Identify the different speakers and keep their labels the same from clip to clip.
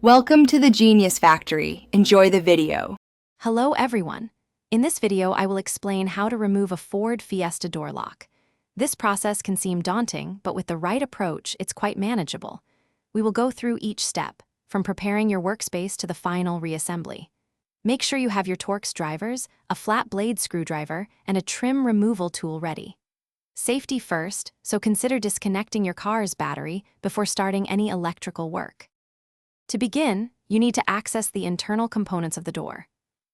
Speaker 1: Welcome to the Genius Factory. Enjoy the video.
Speaker 2: Hello everyone. In this video, I will explain how to remove a Ford Fiesta door lock. This process can seem daunting, but with the right approach, it's quite manageable. We will go through each step, from preparing your workspace to the final reassembly. Make sure you have your Torx drivers, a flat blade screwdriver, and a trim removal tool ready. Safety first, so consider disconnecting your car's battery before starting any electrical work. To begin, you need to access the internal components of the door.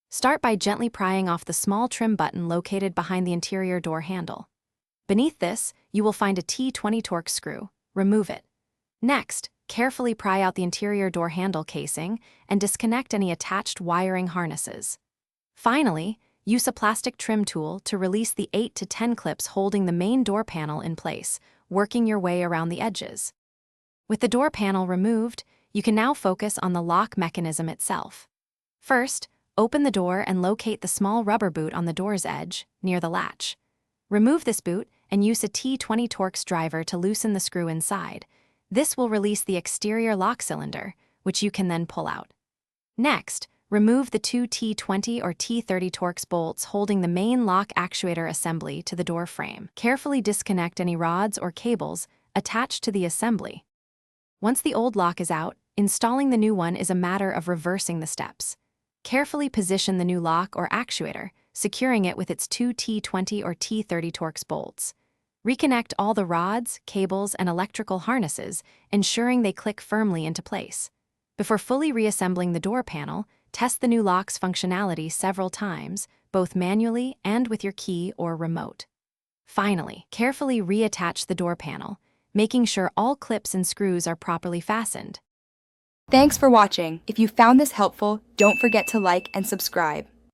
Speaker 2: Start by gently prying off the small trim button located behind the interior door handle. Beneath this, you will find a T20 Torx screw. Remove it. Next, carefully pry out the interior door handle casing and disconnect any attached wiring harnesses. Finally, use a plastic trim tool to release the 8 to 10 clips holding the main door panel in place, working your way around the edges. With the door panel removed, you can now focus on the lock mechanism itself. First, open the door and locate the small rubber boot on the door's edge, near the latch. Remove this boot and use a T20 Torx driver to loosen the screw inside. This will release the exterior lock cylinder, which you can then pull out. Next, remove the two T20 or T30 Torx bolts holding the main lock actuator assembly to the door frame. Carefully disconnect any rods or cables attached to the assembly. Once the old lock is out, installing the new one is a matter of reversing the steps. Carefully position the new lock or actuator, securing it with its two T20 or T30 Torx bolts. Reconnect all the rods, cables, and electrical harnesses, ensuring they click firmly into place. Before fully reassembling the door panel, test the new lock's functionality several times, both manually and with your key or remote. Finally, carefully reattach the door panel, making sure all clips and screws are properly fastened.
Speaker 1: Thanks for watching. If you found this helpful, don't forget to like and subscribe.